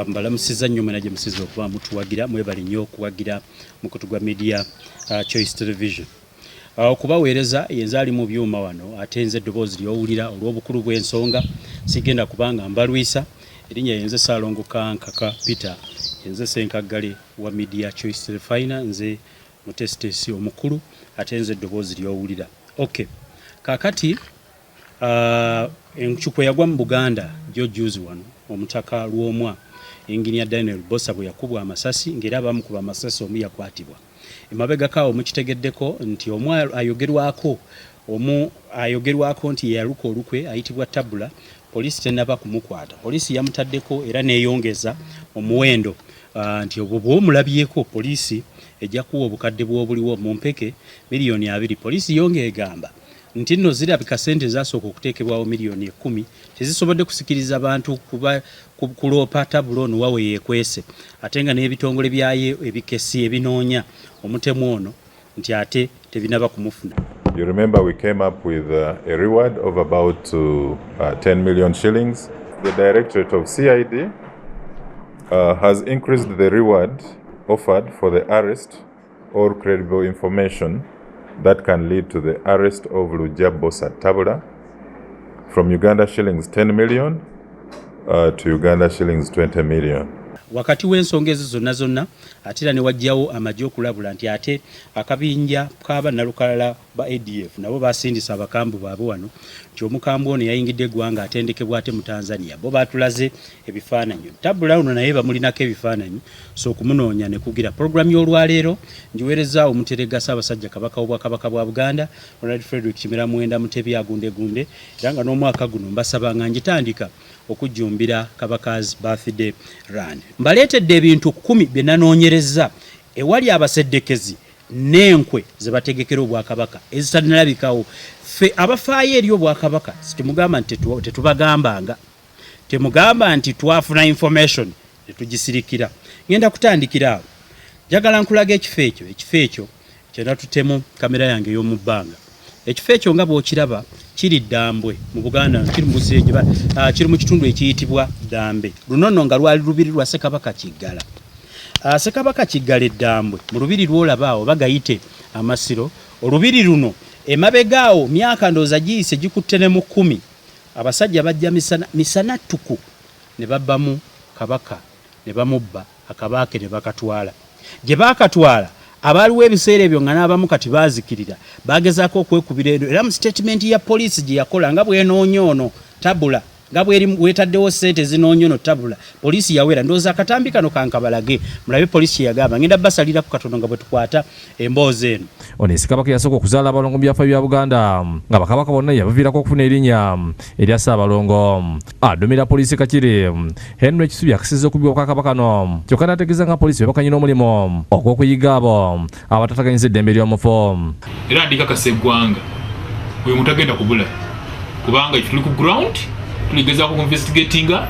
mbalamusiza nnyo mwena gye musiza okuba mutuwagira mwebale nnyo okuwagira mu kutugwa media Choice Television. Okubaweereza yenze ali mu byuma wano ate nze eddoboozi ly'owulira olw'obukulu bw'ensonga sigenda kubanga mbalwisa erinnya yenze Ssaalongo Kankaka Peter yenze Ssenkaggale wa media Choice Television nze mutesitesi omukulu ate nze eddoboozi ly'owulira. Okay. Kakati enkyuko yagwa mu Buganda juzi wano Omutaka lw'omwa Engineer Daniel Bosa bwe yakubwa amasasi ng'era abamu ku bamasasi omu yakwatibwa. Emabega kawo mukitegeddeko nti omu ayogerwako nti yaluka olukwe ayitibwa tabula polisi tennaba kumukwata. Polisi yamutaddeko era neeyongeza omuwendo nti obwo bw'omulabyeko polisi ejja kuwa obukadde bw'obuliwo mu mpeke miliyoni 2. Polisi yongeye egamba nti nno zirabika ssente zasooka okuteekebwawo miliyoni 10 tezisobodde kusikiriza abantu kuba kuloopa tabulo ono wawe yeekwese ate nga n'ebitongole byayo ebikesi ebinoonya omutemu ono nti ate tebinaba kumufuna. You remember we came up with a reward of about 10 million shillings. The Directorate of CID has increased the reward offered for the arrest or credible information that can lead to the arrest of Bosa Tabula from Uganda shillings 10 million to Uganda shillings 20 million. Wakati w'ensonga ezo zonna atera ne wajjawo amagye okulabula nti ate akabinja k'aba nalukalala ba ADF nabo basindisa abakambu baabwe wano nti omukambu ono yayingidde eggwanga atendekebwa ate mu Tanzania bo batulaze ebifaananyi. Tabula ono naye bamulinako ebifaananyi so okumunoonya ne kugira. Programu y'olwaleero njiweereza omuterega Ssaabasajja Kabaka w'Obwakabaka bwa Buganda Ronald Frederick Kimera Mwenda Mutebi agundegunde era nga n'omwaka guno mbasaba nga njitandika okujjumbira Kabaka's birthday run. Mbaleetedde ebintu 10 bye nanoonyereza ewali abaseddekezi n'enkwe ze bategekera Obwakabaka ezitanalabikawo. Ffe abafaayo eri Obwakabaka sitemugamba nti tetubagambanga temugamba nti twafuna information tetugisirikira. Ngenda kutandikira awo. Njagala nkulaga ekifo ekyo kyena tutemu kamera yange y'omu bbanga. Ekifo ekyo nga bw'okiraba kiri Ddambwe mu Buganda kiri mu Buseeje kiri mu kitundu ekiyitibwa Ddambe. Lunono nga lwali lubiri lwa Ssekabaka Kiggala. Ssekabaka Kiggala Ddambwe mu lubiri lw'olabaawo bagayite Amasiro. Olubiri luno emabegaawo myaka ndooza giyise gikutte ne mu 10 abasajja bajja misana ttuku ne babbamu Kabaka ne bamubba akabaake ne bakatwala. Gye baakatwala abaaliwo ebiseera ebyo nga n'abamu kati baazikirira bagezaako okwekubira eno era mu statement ya poliisi gye yakola nga bwenoonya ono tabula nga bwetaddewo ssente zinoonya ono tabula poliisi yawera ndowooza akatambi kano kankabalage mulabe poliisi yagamba ngenda basalira ku katono nga bwe tukwata emboozi eno. Ono Ssekabaka yasooka okuzaala abalongo mu byafaayo bya Buganda nga bakabaka bonna yabaviirako okufuna erinnya erya Ssaabalongo. Adumira poliisi Kakiri Henry Kisubi akisizza okubibwa kwa Kabaka no kyokka n'ategeeza nga poliisi bebakanyina omulimu ogw'okuyiga abo abatataganyisa eddembe ly'omufo. Era ndikakasa eggwanga bwe mutagenda kubula kubanga tuli ku ground tuligezaako investigatinga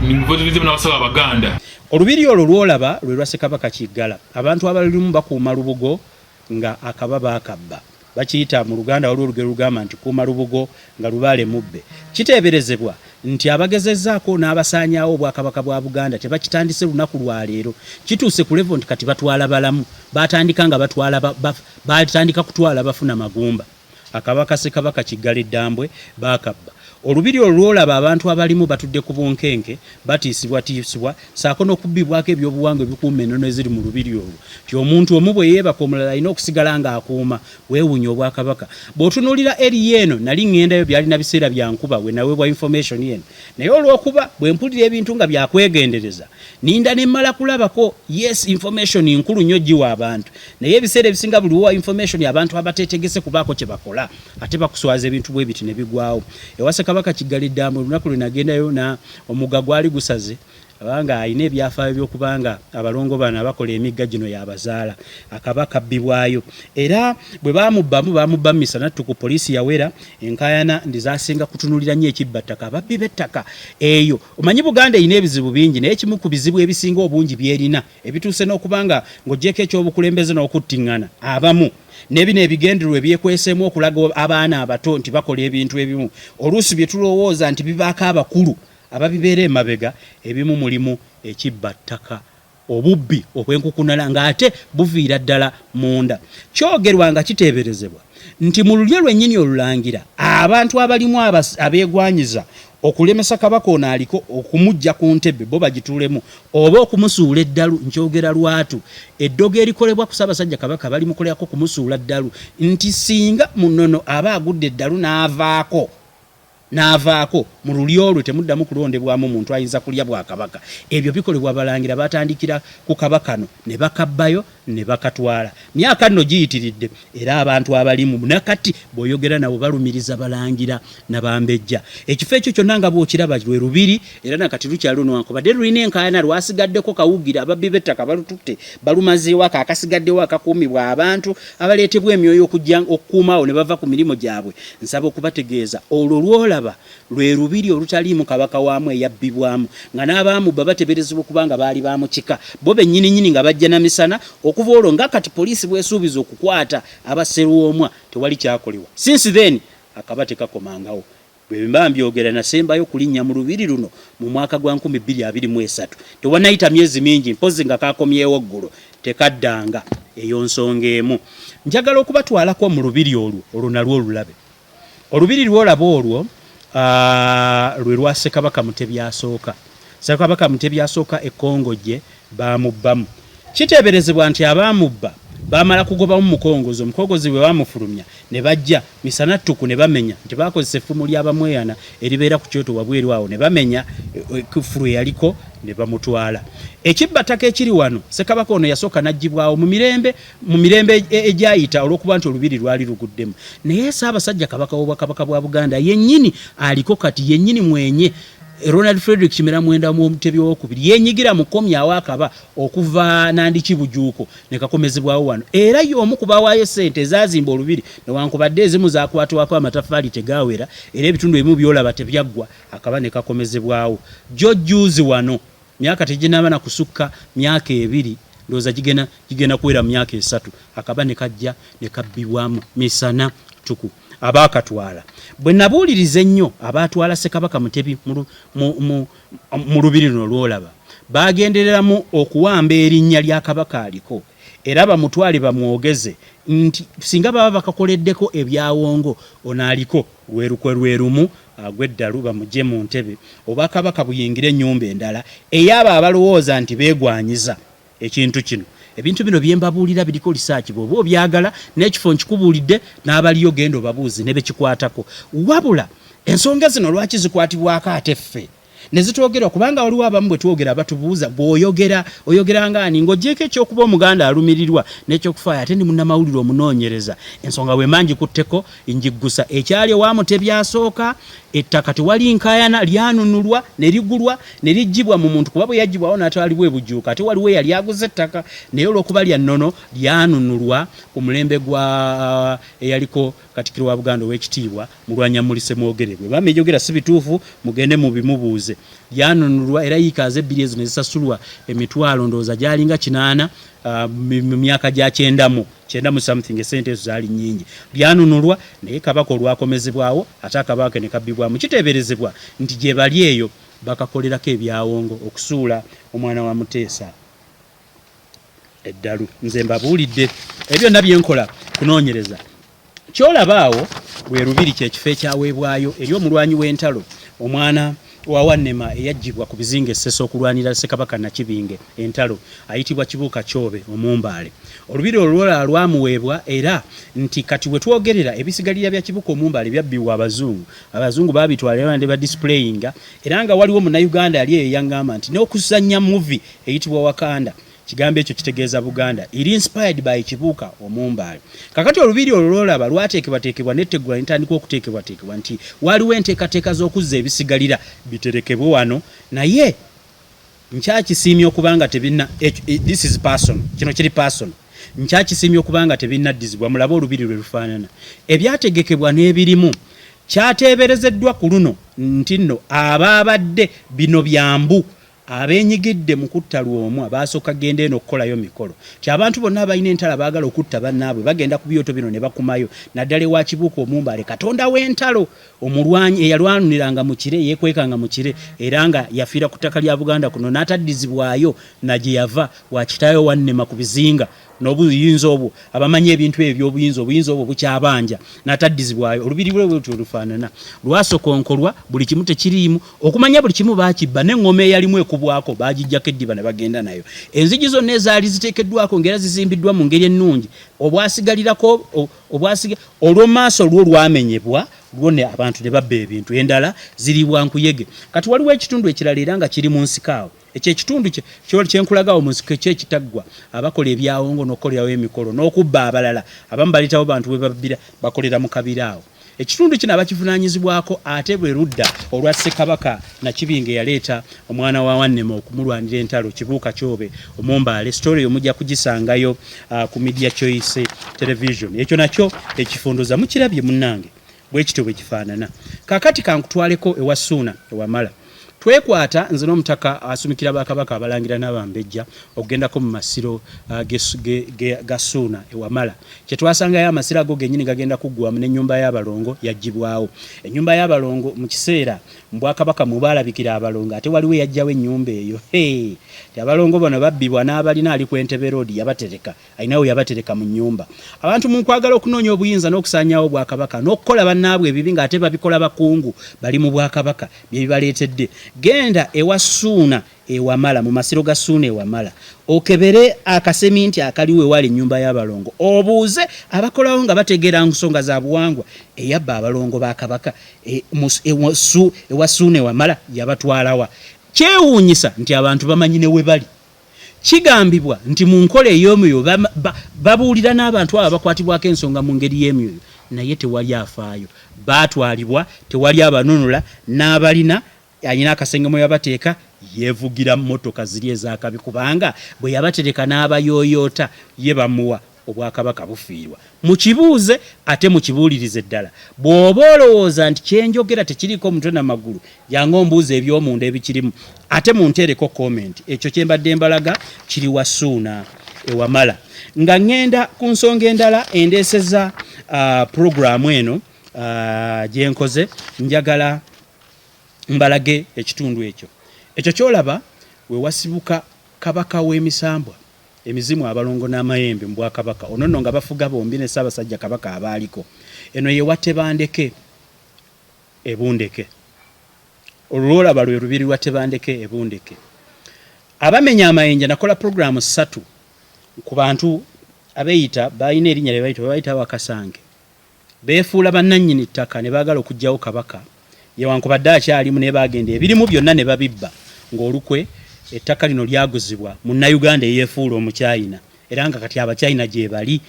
ninvozivizimu n'abasaba Abaganda. Olubiri olwo lw'olaba lwe lwa Ssekabaka Kiggala. Abantu abalimu bakuuma lubugo nga akaba baakabba. Bakiyita mu Luganda waliwo olugero lugamba nti kuuma lubugo nga lubaale mubbe. Kiteeberezebwa nti abagezezzaako n'abasaanyaawo Obwakabaka bwa Buganda tebakitandise lunaku lwa leero. Kituuse ku level nti kati batwala balamu. Batandika kutwala bafuna magumba. Akabaka Ssekabaka Kiggala Ddambwe baakabba. Olubiri olw'olaba abantu abalimu batudde ku bunkenke batiisibwa saako n'okubbibwako ebyobuwangwa ebikuuma ennono eziri mu lubiri olwo. Ti omuntu omu bwe yeebaka omulala alina okusigala ng'akuuma weewunya Obwakabaka. Bw'otunuulira eri eno nali ŋŋendayo byalina biseera bya nkuba we naweebwa information yeno naye olw'okuba bwe mpulira ebintu nga byakwegendereza ninda ne mmala kulabako yes information nkulu nnyo giwa abantu naye ebiseera ebisinga buli wa information abantu abateetegese kubaako kye bakola ate bakuswaza ebintu bwe biti ne bigwawo. Kabaka Kiggala Ddambwe lunaku lwe nagendayo na omugga gwali gusaze abanga ayina ebyafaayo by'okubanga abalongo bano abakola emigga gino yabazaala akabaka bbibwayo era bwe bamubba misana tuku poliisi yawera enkayana ndizasinga kutunulira nnyo ekibbattaka ababbi b'ettaka eyo. Omanyi Buganda erina ebizibu bingi naye kimu ku bizibu ebisinga obungi byerina ebituuse n'okubanga ng'oggyeko ekyobukulembeze n'okuttiŋŋana abamu nebino ebigendererwa ebyekweseemu okulaga abaana abato nti bakola ebintu ebimu oluusi bye tulowooza nti bibaako abakulu ababibeera emabega ebimu mulimu ekibbattaka obubbi obwenkukunala ng'ate buviira ddala munda. Kyogerwa nga kiteeberezebwa nti mu lulyo lwennyini olulangira abantu abalimu abeegwanyiza okulemesa kabaka ono aliko okumujja ku ntebe bo bagituulemu oba okumusuula eddalu. Nkyogera lwatu eddogo erikolebwa ku Ssaabasajja Kabaka bali mukolerako kumusuula ddalu nti singa munono aba agudde eddalu n'avaako mu lulyo olwo temuddamu kulondebwamu muntu ayinza kulya bwa kabaka. Ebyo bikolebwa abalangira batandikira ku kabakano ne bakabbayo ne bakatwala. Myaka nno giyitiridde era abantu abalimu nakati bw'oyogera nabo balumiriza balangira nabambejja. Ekifo ekyo kyonna nga bw'okiraba lwe Lubiri era nakati lukyali newankubadde lulina enkaayana lwasigaddeko kawugira ababbi b'ettaka balututte balumazeewo akasigaddewo akakuumibwa abantu abaleetebwa emyoyo okukuumaawo ne bava ku mirimu gyabwe. Nsaba okubategeeza olwo lwolaba lwe Lubiri olutaliimu kabaka waamu eyabbibwamu nga n'abamubba bateberezebwa kubanga baali bamukika bo bennyininyini nga bajja na misana okuva olwo nga kati poliisi bwesuubiza okukwata abaserwomwa tewali kyakolebwa. Since then akabate kakomangawo. Bwe mba mbyogera nasembayo kulinnya mu Lubiri luno mu mwaka gwa 2023 tewanayita myezi mingi mpozi nga kakomyewo ggulo tekaddanga eyo nsonga emu. Njagala okubatwalako mu Lubiri olwo nalwo olulabe. Olubiri lwolaba olwo lwe lwa Ssekabaka Mutebi asooka. Ssekabaka Mutebi asooka ekkongojje baamubbamu. Kiteeberezebwa nti abaamubba baamala kugobamu mukongozi. Omukongozi bwe baamufulumya ne bajja misana ttuku ne bamenya nti baakozesa effumu ly'abamweyana eribeera ku kyoto wabweru awo ne bamenya kufulu yaliko ne bamutwala. Ekibbattaka ekiri wano Ssekabaka ono yasooka n'aggyibwawo mu mirembe egyayita olw'okuba nti Olubiri lwali luguddemu. Naye Ssaabasajja Kabaka w'Obwakabaka bwa Buganda yennyini aliko kati yennyini mwenye Ronald Frederick Kimera Mwenda mu Mutebi w'okubiri yenyigira mu komyawo akaba okuva Nandiki Bujuuko ne kakomezebwawo wano. Era y'omu ku bawaayo ssente ezazimba Olubiri newankubadde ezimu zaakwatwako amatafaali tegaawera era ebitundu ebimu byolaba tebyaggwa akaba ne kakomezebwawo. Jojjuuzi wano myaka teginaba na kusukka myaka 2 ndowooza gigenda kuwera mu myaka 3 akaba ne kajja ne kabbibwamu misana tuku. Abaakatwala bwe nabuuliriza ennyo abaatwala Ssekabaka Mutebi mu Lubiri luno lwolaba baagendereramu okuwamba erinnya lya kabaka aliko era bamutwale bamwogeze nti singa baba bakakoleddeko ebyawongo onaaliko lwerumu agweddalu bamugye mu ntebe oba kabaka buyingire ennyumba endala eyaba abalowooza nti beegwanyiza ekintu kino. Ebintu bino byembabuulira biriko lisaaki bw'oba obyagala n'ekifo nkikubuulidde n'abaliyo genda obabuuzi ne bekikwatako. Wabula ensonga zino lwaki zikwatibwako ate ffe ne zitwogerwa kubanga waliwo abamu bwe twogera batubuuza bw'oyogera ng'ani ng'oggyeko ekyokuba Omuganda alumirirwa n'ekyokufaayo ate ndi munnamawulire omunoonyereza. Ensonga bwe mangi kutteko njiggusa ekyali owa Mutebi asooka ettaka tewali nkaayana lyanunulwa ne ligulwa ne liggyibwa mu muntu kuba bwe yaggyibwawo n'atwalibwa e Bujuuka ate waliwo eyali aguze ettaka naye olw'okuba lya nnono lyanunulwa ku mulembe gwa eyaliko Katikkiro wa Buganda ow'ekitiibwa Mulwannyammulise Mwogerebwe. Bamejogera si bituufu mugende mu bimubuuze. Lyanunulwa era yiikaaze ebbiri ezo ne zisasulwa emitwalo ndowooza gyalinga 8 mu myaka gya 9 something esente ezo zaali nnyingi. Lyanunulwa naye kabaka olwakomezebwawo ate akabaka ne kabbibwamu. Kiteeberezebwa nti gye bali eyo bakakolerako ebyawongo okusuula omwana wa Muteesa eddalu. Nze mbabuulidde ebyo nabyenkola kunoonyereza. Kyolabaawo lwe Lubiri kyekifo ekyaweebwayo eri omulwanyi w'entalo omwana wa Wannema eyaggyibwa ku bizinga essese okulwanira Ssekabaka Nakibinge entalo ayitibwa Kibuuka Kyobe Omumbaale. Olubiri olwola lwamuweebwa era nti kati we twogerera ebisigalira bya Kibuuka Omumbaale byabbibwa abazungu baabitwala ne badisplayinga era nga waliwo Munnayuganda ali eyo yangamba nti n'okuzannya movie eyitibwa Wakanda kigambo ekyo kitegeeza Buganda eri inspired by Kibuuka Omumbaale. Kakati Olubiri olwolaba lwateekebwateekebwa n'etteggula ntandika okuteekebwateekebwa nti waliwo enteekateeka z'okuzza ebisigalira biterekebwe wano naye nkyakisiimye okubanga tebinna this is personal kino kiri personal nkyakisiimye okubanga tebinnaddizibwa mulabe Olubiri lwe lufaanana ebyategekebwa n'ebirimu kyateeberezeddwa ku luno nti nno abaabadde bino byambu abenyigidde mu kutta Lwomu abasooka genda eno okukolayo mikolo ti abantu bonna abalina entalo baagala okutta bannaabwe bagenda ku byoto bino ne bakumayo naddala ewa Kibuuka Omumbaale Katonda w'entalo omulwanyi eyalwanuliranga mu kire yeekwekanga mu kire era nga yafiira ku ttaka lya Buganda kuno n'ataddizibwayo na gye yava wakitaayo wannema ku bizinga n'obuyinza obwo abamanyi ebintu eby'obuyinza obwo bukyabanja n'ataddizibwayo olubiri lwe bwetyo olufaanana lwasokonkolwa buli kimu tekiriimu okumanya buli kimu baakibba n'eŋŋoma eyalimu ekubwako baagijjako eddiba ne bagenda nayo enzigi zonna ezaali ziteekeddwako ng'era zizimbiddwa mu ngeri ennungi obwasigalirako olw'omaaso lwo lwamenyebwa lwone abantu ne babba ebintu endala ziri bwankuyege kati waliwo ekitundu ekirala era nga kiri mu nsikaawo ekyo ekitundu kyenkulagawo mu nsiko ekitaggwa abakola ebyawongo n'okukolerawo emikolo n'okubba abalala abamu baletawo bantu we babbira bakolera mu kabiraawo ekitundu kino abakivunaanyizibwako ate bwe ludda olwa Ssekabaka Nakibinge yaleeta omwana wa wannema okumulwanira entalo Kibuuka Kyobe Omumbaale story omujja kugisangayo ku Media Choice Television ekyo nakyo ekifunduza mukirabye munnange bwekityo bwe kifaanana kakati kankutwaleko ewa Ssuuna ewamala twekwata nze n'Omutaka asumikira bakabaka abalangira n'abambejja okugendako mu masiro ga Ssuuna ewamala kye twasangayo amasiro ago gennyini gagenda kuggwamu n'ennyumba y'abalongo yaggyibwawo ennyumba y'abalongo mu kiseera mu Bwakabaka mu baalabikira abalongo ate waliwo yajjawo ennyumba eyo abalongo bano babbibwa n'abalina ali ku Entebbe Road yabatereka ayinawo yabatereka mu nnyumba abantu mu nkwagala okunoonya obuyinza n'okusaanyaawo Bwakabaka n'okukola bannaabwe ebibi ng'ate babikola bakungu bali mu Bwakabaka bye bibaleetedde genda ewa Ssuuna ewamala mu masiro ga Ssuuna ewamala okebere akaseminti akaliwo ewali ennyumba y'abalongo obuuze abakolawo nga bategeera nsonga za buwangwa eyabba abalongo ba Kabaka ewa Ssuuna ewamala yabatwalawa kyewuunyisa nti abantu bamanyine we bali kigambibwa nti mu nkola ey'omwoyo babuulira n'abantu abo bakwatibwako ensonga mu ngeri y'emyoyo naye tewali afaayo baatwalibwa tewali abanunula n'abalina ayina akasenge mwe yabateeka yevugira mmotoka ziri ezakabi kubanga bwe yabatereka n'abayooyoota ye bamuwa Obwakabaka bufiirwa mukibuuze ate mukibuulirize ddala bw'oba olowooza nti kyenjogera tekiriko omutwe n'amagulu yange ombuuza eby'omunda ebikirimu ate munteereko comment ekyo kye mbadde mbalaga kiri wa Ssuuna ewamala nga ŋŋenda ku nsonga endala endeeseza puroguramu eno gye nkoze njagala mbalage ekitundu ekyo kyolaba we wasibuka kabaka w'emisambwa emizimu abalongo n'amayembe mu Bwakabaka ono nno nga bafuga bombi ne Ssaabasajja Kabaka abaaliko eno ye Watebandeke Ebundeke olwolaba lwe lubiri lwa Tebandeke Ebundeke abamenya amayinja nakola puroguramu 3 ku bantu abeeyita balina erinnya lye bayita Wakasange beefuula bannannyini ttaka ne baagala okuggyawo Kabaka yewankubadde akyalimu ne bagenda ebirimu byonna ne babibba ng'olukwe ettaka lino lyaguzibwa Munnayuganda eyeefuula Omuchina era nga kati Abachina gye bali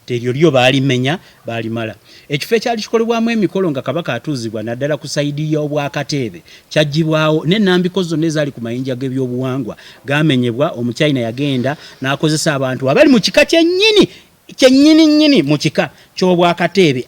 eryo lyo baalimenya baalimala ekifo ekyali kikolebwamu emikolo nga Kabaka atuuzibwa naddala ku sayidi y'Obwakateebe kyaggyibwawo n'ennambiko zonna ezaali ku mayinja g'ebyobuwangwa gaamenyebwa Omuchina yagenda n'akozesa abantu abali mu kika kyennyini mu kika ky'Obwakateebe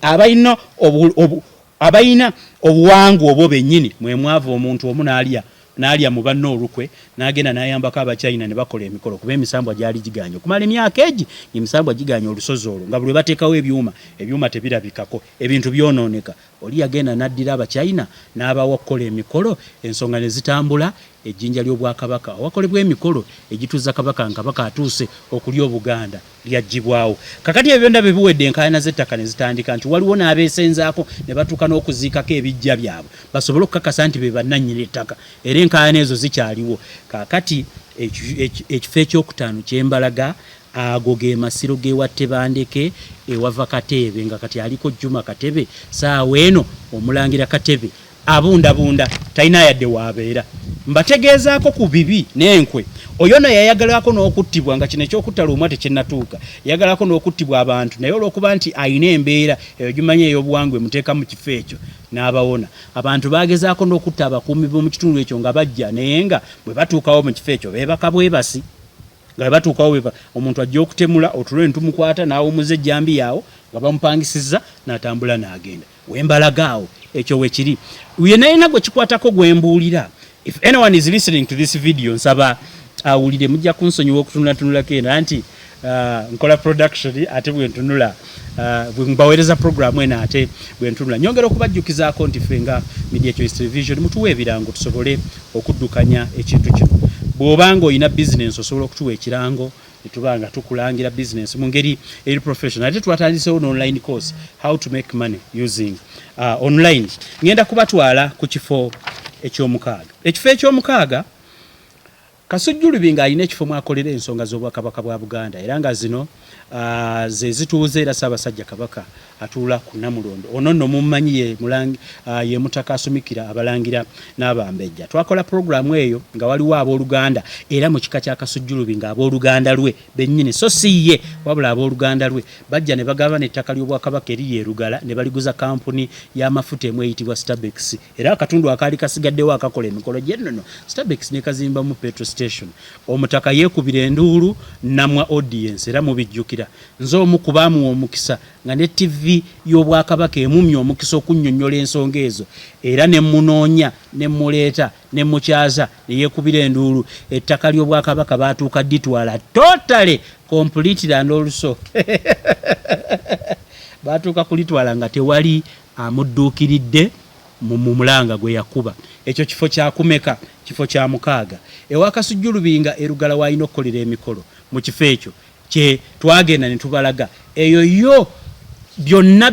abalina obuwangwa obwo bennyini mwe mwava omuntu omu n'alya mu banno olukwe n'agenda n'ayambako Abachina ne bakola emikolo kuba emisambwa gyali giganye okumala emyaka egi emisambwa giganye olusozi olwo nga buli bateekawo ebyuma tebirabikako ebintu byonooneka oli yagenda n'addira Abachina n'abawa okukola emikolo ensonga ne zitambula ejjinja ly'Obwakabaka awakolebwa emikolo egituuza Kabaka atuuse okulya Obuganda lyaggyibwawo kakati ebyo byonna biwedde enkaayana z'ettaka ne zitandika nti waliwo n'abeesenzaako ne batuuka n'okuziikako ebijja byabwe basobole okukakasa nti be bannannyini ettaka era enkaayana ezo zikyaliwo kakati ekifo ekyokutaano kyembalaga ago ge masiro ge Watebandeke ewava Kateebe nga kati aliko Juma Katebe saawa eno Omulangira Katebe abundabunda talina yadde waabeera mbategeezaako ku bibi n'enkwe oyo no yayagalako n'okuttibwa nga kino ekyokutta Lwomu tekinnatuuka yayagalako n'okuttibwa abantu naye olw'okuba nti ayina embeera eyo gimanye ey'obuwangwa emuteeka mu kifo ekyo n'abawona abantu baagezaako n'okutta abakuumi b'omu kitundu ekyo nga bajja naye nga bwe batuukawo mu kifo ekyo beebaka bwebasi nga batuukawo omuntu ajja okutemula otulo ne tumukwata n'awumuza ejjambi yaawo nga bamupangisizza n'atambula n'agenda wembalagaawo ekyo we kiri ye naye nagwe kikwatako gwe mbuulira If anyone is listening to this video, nsaba awulire mujja kunsonyiwa okutunulatunulako eno anti nkola production ate bwentunula bwebaweereza programu eno ate bwentunula. Nyongera okubajjukizaako nti ffe nga Media Choice Television mutuwa ebirango tusobole okuddukanya ekintu kino. Bw'obanga olina business osobola okutuwa ekirango netubanga tukulangira business mu ngeri eri professional. Ate twatandisewo online course how to make money using online. Ngenda kubatwala ku kifo eky'omukaaga. Ekifo eky'omukaaga Kasujjulubinga alina ekifo mwakolera ensonga z'Obwakabaka bwa Buganda era nga zino ze zituuze era Ssaabasajja Kabaka atuula ku Namulondo. Ono nno mummanyi ye Mutaka asumikira abalangira n'abambejja. Twakola programu eyo nga waliwo abooluganda era mu kika kya Kasujjulubinga abooluganda lwe bennyini so si ye wabula abooluganda lwe bajja ne bagaba n'ettaka ly'Obwakabaka eri yerugala ne baliguza kampuni y'amafuta emu eyitibwa Starbex era akatundu akaali kasigaddewo akakola emikolo gy'ennono Starbex ne kazimba mu petrol station. Omutaka yeekubira enduulu namwa audience era mubijjukira nze omu kubaamu omukisa nga ne TV y'Obwakabaka emumya omukisa okunnyonnyola ensonga ezo era ne munoonya ne muleeta ne mukyaza ne yeekubira enduulu ettaka ly'Obwakabaka baatuuka ditwala totally completely and also baatuuka kulitwala nga tewali amudduukiridde mu mulanga gwe yakuba. Ekyo kifo kya kumeka kifo kya mukaaga ewa Kasujjulubinga erugala wayina okukolera emikolo mu kifo ekyo kye twagenda ne tubalaga eyo yo byonna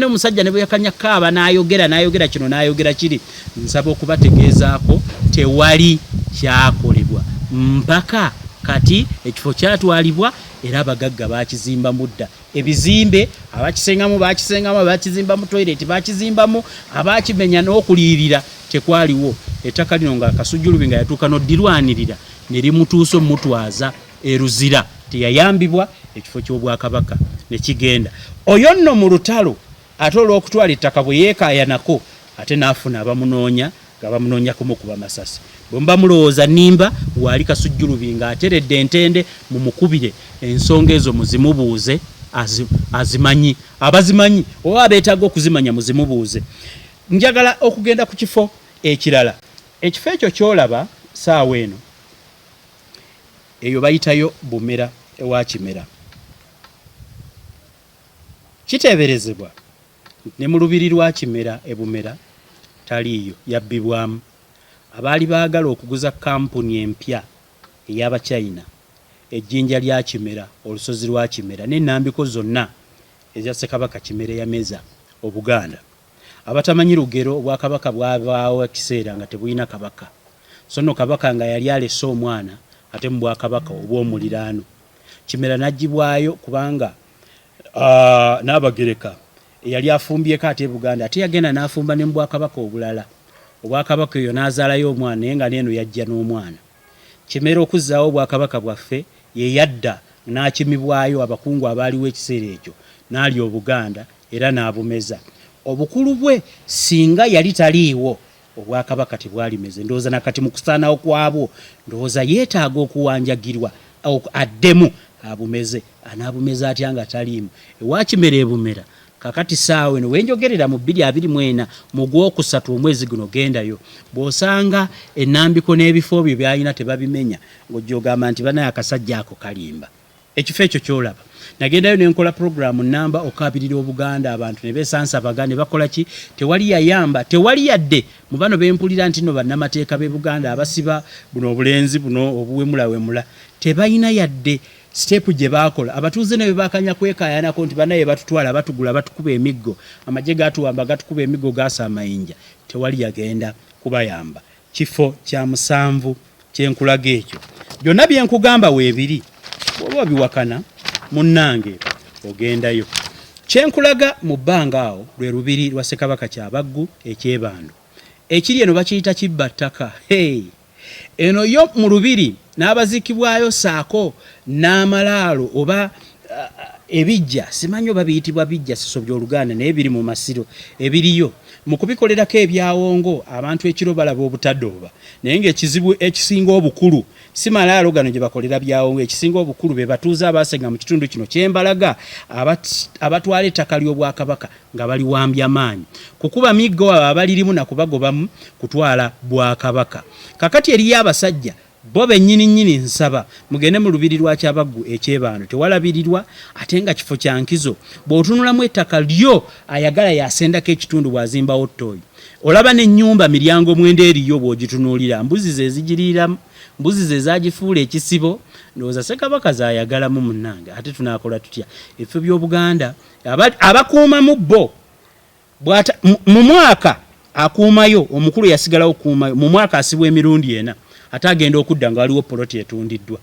omusajja ne bwe yakanya kaaba n'ayogera kino n'ayogera kiri. Nsaba okubategeezaako tewali kyakolebwa mpaka kati ekifo kyatwalibwa era abagagga bakizimba mudda. Ebizimbe abakisengamu abakizimbamu toilet bakizimbamu abakimenya n'okuliyirira tekwaliwo. Ettaka lino nga Kasujjulubinga yatuuka n'oddirwanirira ne limutuusa omutwaza eruzira teyayambibwa ekifo ky'Obwakabaka ne kigenda. Oyo nno mu lutalo ate olw'okutwala ettaka bwe yeekaayanako ate n'afuna abamunoonya nga bamunoonya kumukuba masasi. Bwe mba mulowooza nimba waali Kasujjulubinga ateredde entende mumukubire ensonga ezo muzimubuuze azimanyi abazimanyi oba beetaaga okuzimanya muzimubuuze. Njagala okugenda ku kifo ekirala. Ekifo ekyo kyolaba saawa eno eyo bayitayo Bumera ewa Kimera. Kiteeberezebwa ne mu lubiri lwa Kimera Ebumera taliiyo yabbibwamu. Abaali baagala okuguza kampuni empya ey'Abachina ejjinja lya Kimera olusozi lwa Kimera n'ennambiko zonna eza Ssekabaka Kimera yameza Obuganda. Abatamanyi lugero Obwakabaka bwabaawo ekiseera nga tebulina kabaka. So nno kabaka nga yali alese omwana ate mu Bwakabaka obw'omuliraano. Kimera n'aggyibwayo kubanga n'Abagereka eyali afumbyeko ate Buganda ate yagenda n'afumba ne mu Bwakabaka obulala. Obwakabaka eyo n'azaalayo omwana naye nga n'eno yajja n'omwana. Kimera okuzzaawo Obwakabaka bwaffe ye yadda n'akimibwayo abakungu abaaliwo ekiseera ekyo n'alya Obuganda era n'abumeza. Obukulu bwe singa yali taliiwo Obwakabaka tebwalimeze. Ndowooza nakati mu kusaanawo kwabwo ndowooza yeetaaga okuwanjagirwa addemu abumeze. Anaabumeza atya nga taliimu ewa Kimera Ebumera kakati saawe no wenjogerera mu 2024 mu Gwokusatu omwezi guno gendayo bw'osanga ennambiko n'ebifo byo byalina tebabimenya ng'ojjogamba nti banaye akasajja ako kalimba. Ekifo ekyo kyolaba nagendayo nenkola programu namba okabirira Obuganda abantu ne beesansa Abaganda ne bakola ki tewali yayamba tewali yadde mu bano bempulira nti no bannamateeka b'e Buganda abasiba buno obulenzi buno obuwemula tebalina yadde step gye baakola. Abatuuze ne bakanya kwekaayanako nti banaye batutwala batugula batukuba emiggo amagye gatuwamba gatukuba emiggo gaasa amayinja tewali yagenda kubayamba. Kifo kya musanvu kyenkulaga ekyo byonna byenkugamba weebiri oba biwakana munnange ogendayo. Kyenkulaga mu bbanga awo lwe lubiri lwa Ssekabaka Kyabaggu ekyebando ekiri eno bakiyita Kibbattaka. Eno yo mu lubiri n'abaziikibwayo Ssaako n'Amalaalo oba ebijja simanyi oba biyitibwa bijja sisobya Oluganda naye biri mu masiro ebiriyo mu kubikolerako ebyawongo abantu ekiro balaba obutadooba naye ng'ekizibu ekisinga obukulu si malaalo gano gye bakolera byawongo ekisinga obukulu be batuuze abaasenga mu kitundu kino kyembalaga abatwala ettaka ly'Obwakabaka nga bali wambya maanyi kukuba miggo abalirimu na kubagobamu kutwala Bwakabaka kakati eriyo abasajja bo bennyini nsaba mugende mu lubiri lwa Kyabaggu ekyebando tewalabirirwa ate nga kifo kya nkizo bw'otunulamu ettaka lyo ayagala yasendako ekitundu bw'azimbawo ttooyi olaba n'ennyumba miryango mwenda eriyo bw'ogitunuulira mbuzi ze zigiriiramu mbuzi ze zagifuula ekisibo ndowooza Ssekabaka zaayagalamu munnange ate tunaakola tutya ebifo by'Obuganda abakuumamu bo mu mwaka akuumayo omukulu yasigalawo okuumayo mu mwaka asibwa emirundi ena ate agenda okudda nga waliwo poloti etundiddwa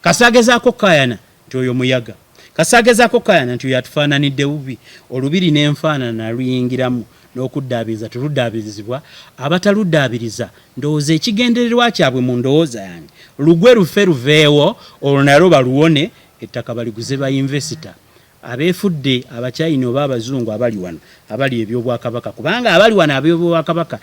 kasagezaako kayana nti oyo muyaga kasagezaako kayana nti oyo yatufaananidde bubi olubiri n'enfaanana luyingiramu n'okuddaabiriza tuluddaabiririzibwa abataluddaabiriza ndowooza ekigendererwa kyabwe mu ndowooza yange lugwe lufe luveewo olwo nalwo baluwone ettaka baliguze ba yinvesita abeefudde abakyayina oba abazungu abali wano abali eby'Obwakabaka kubanga abali wano aby'Obwakabaka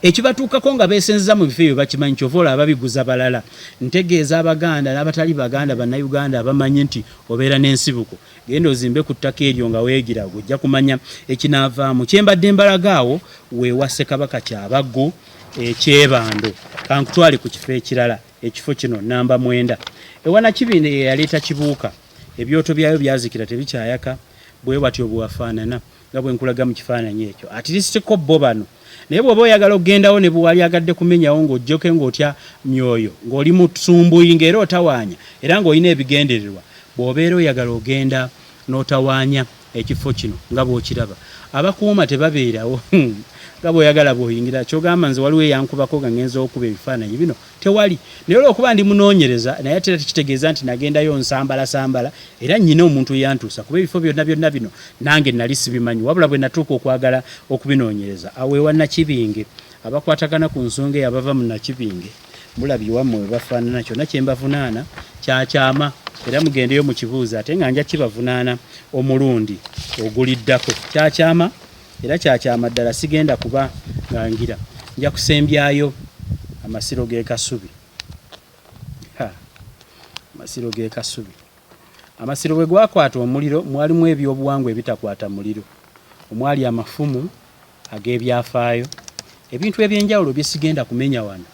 ekibatuukako nga beesenzeza mu bifo ebyo bakimanyi kyova ababiguza balala ntegeeza Abaganda n'abatali Baganda bannayuganda abamanyi nti obeera n'ensibuko genda ozimbe ku ttaka eryo nga weegira ojja kumanya ekinaavaamu kyembadde mbalagaawo weewa Ssekabaka Kyabaggu ekyebando kankutwale ku kifo ekirala ekifo kino namba 9 ewana kibinde yaleeta kibuuka ebyoto byayo byazikira tebikyayaka bwe batyo bwafaanana nga bwe nkulaga mu kifaananyi ekyo atirisitiko bo bano naye bw'oba oyagala okugendawo ne bwali agadde kumenyawo ng'ojjoke ng'otya myoyo ng'oli mu tusumbuyi ng'era otawaanya era ng'olina ebigendererwa bw'obeera oyagala ogenda n'otawaanya ekifo kino nga bw'okiraba abakuuma tebabeerawo nga bw'oyagala bw'oyingira kyogamba nze waliwo eyankubako nga ngenza okuba ebifaananyi bino tewali naye olw'okuba ndi munoonyereza naye ate tekitegeeza nti nagendayo nsambala era nnyina omuntu eyantuusa kuba ebifo byonna bino nange nali sibimanyi wabula bwe natuuka okwagala okubinoonyereza awo ewa Nakibinge abakwatagana ku nsonga eyo abava mu Nakibinge mulabye wammwe we bafaanana kyonna kye mbavunaana kyakyama era mugendeyo mu kibuuza ate nga nja kibavunaana omulundi oguliddako kyakyama era kyakyama ddala sigenda kuba ngangira nja kusembyayo amasiro g'ekasubi amasiro g'ekasubi amasiro bwe gwakwata omuliro mwalimu ebyobuwangwa ebitakwata muliro omwali amafumu ag'ebyafaayo ebintu ebyenjawulo byesigenda kumenya wano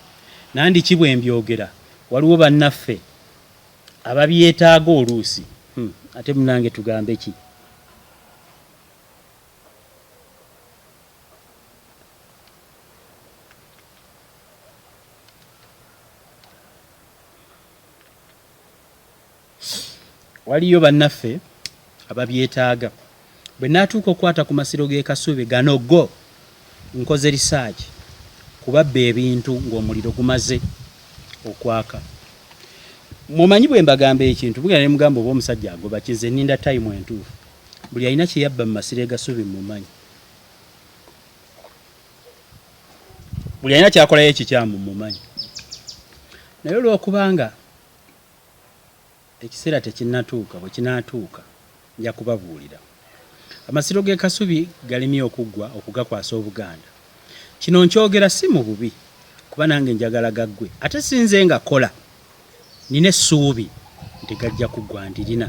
nandi kibwe mbyogera waliwo bannaffe ababyetaaga oluusi ate munange tugambe ki waliyo bannaffe ababyetaaga bwe natuuka okukwata ku masiro g'ekasubi gano go nkoze research kubabba ebintu ng'omuliro gumaze okwaka mumanyi bwe mbagamba ekintu bugenda ne mugamba oba omusajja agoba kize ninda time entuufu buli alina kye yabba mu masiro egasubi mumanyi buli alina kyakolayo ekikyamu mumanyi naye olw'okubanga ekiseera tekinnatuuka bwe kinaatuuka nja kubabuulira amasiro g'ekasubi galimye okuggwa okugakwasa Obuganda kino nkyogera si mu bubi kuba nange njagala gaggwe ate sinze nga kola nina essuubi nti gajja kuggwa ndirina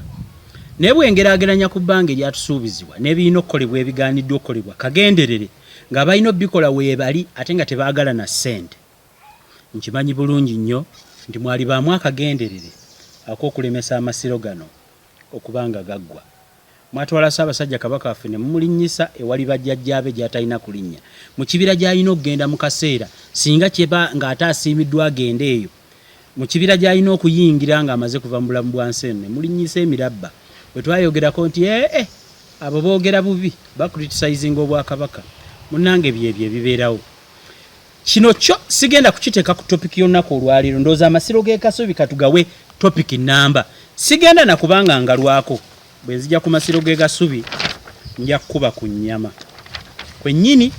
naye bwengeraageranya ku bbanga eryatusuubizibwa n'ebirina okukolebwa ebigaaniddwa okukolebwa kagenderere nga balina obbikola weebali ate nga tebaagala na ssente nkimanyi bulungi nnyo nti mwali baamu akagenderere ak'okulemesa amasiro gano okubanga gaggwa mwatwala Ssaabasajja Kabaka waffe ne mumulinnyisa ewali bajjajjaabe gy'atalina kulinnya mu kibira gy'alina okugenda mu kaseera singa kyeba ng'ate asiimiddwa agende eyo mu kibira gy'alina okuyingira ng'amaze kuva mu bulamu bwansi eno ne mulinnyisa emirabba bwe twayogerako nti abo boogera bubi bakritisayizinga Obwakabaka munnange byebyo ebibeerawo kino kyo sigenda kukiteeka ku topiki y'olunaku olwaliro ndowooza amasiro g'ekasubi katugawe topiki namba sigenda nakubanga ngalwako bwe nzija ku masiro g'ekasubi nja kukuba ku nnyama kwennyini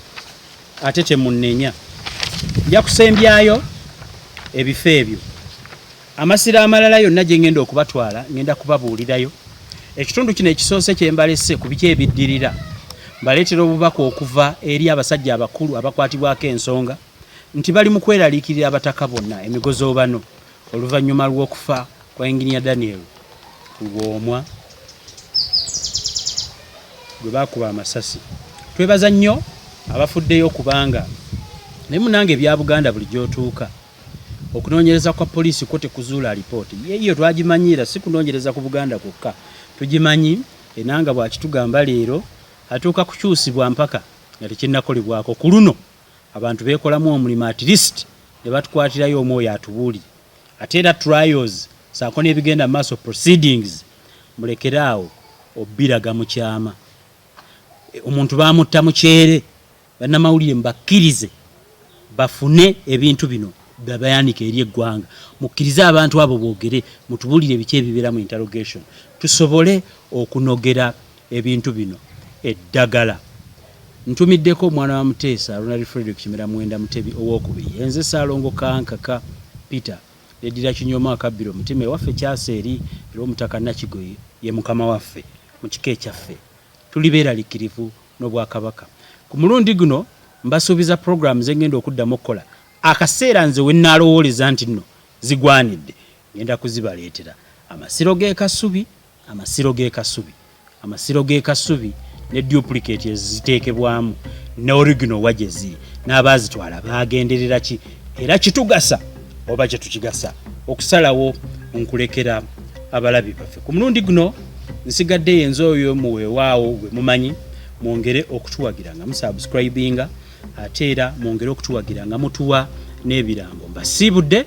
ate temunnenya nja kusembyayo ebifo ebyo amasiro amalala yonna gye ngenda okubatwala ngenda kubabuulirayo ekitundu kino ekisoose kye mbalese ku biki ebiddirira mbaleetera obubaka okuva eri abasajja abakulu abakwatibwako ensonga nti bali mu kweraliikirira abataka bonna emigozoobano oluvannyuma lw'okufa kwa Engineer Daniel Lwomwa gwe baakuba amasasi. Twebaza nnyo abafuddeyo kubanga ne munange ebya Buganda buli gy'otuuka okunoonyereza kwa poliisi kwo tekuzuula alipooti yeeyo twagimanyira si kunoonyereza ku Buganda kwokka tugimanyi enanga bwakitugamba leero atuuka kukyusibwa mpaka nga tekinnakolebwako ku luno abantu beekolamu omulimu at least ne batukwatirayo omwoyo atubuuli ate era trials saako n'ebigenda mu maaso proceedings mulekeraawo obbiraga mu kyama omuntu baamutta mukyere bannamawulire mbakkirize bafune ebintu bino babayanika eri eggwanga mukkirize abantu abo boogere mutubuulire biki ebibeera mu interrogation tusobole okunogera ebintu bino eddagala. Ntumiddeko omwana wa Muteesa Ronald Frederick Kimera Mwenda Mutebi owokubiri enze Ssaalongo Kankaka Peter Edira Kinyoma Akabbiro Mutima waffe kyaseeri era Omutaka Nakigoye ye mukama waffe mu kika ekyaffe tulibeera likirivu n'Obwakabaka. Ku mulundi guno mbasuubiza program zengenda okuddamu okukola akaseera nze we nnalowooleza nti nno zigwanidde ngenda kuzibaleetera amasiro g'ekasubi amasiro g'ekasubi ne duplicate eziteekebwamu ne original wagezi n'abaazitwala baagenderera ki era kitugasa oba kye tukigasa okusalawo nkulekera abalabi baffe. Ku mulundi guno nsigadde yenzo oyo muweewaawo gwe mumanyi mwongere okutuwagira nga musubscribinga ate era mwongere okutuwagira nga mutuwa n'ebirango mbasiibudde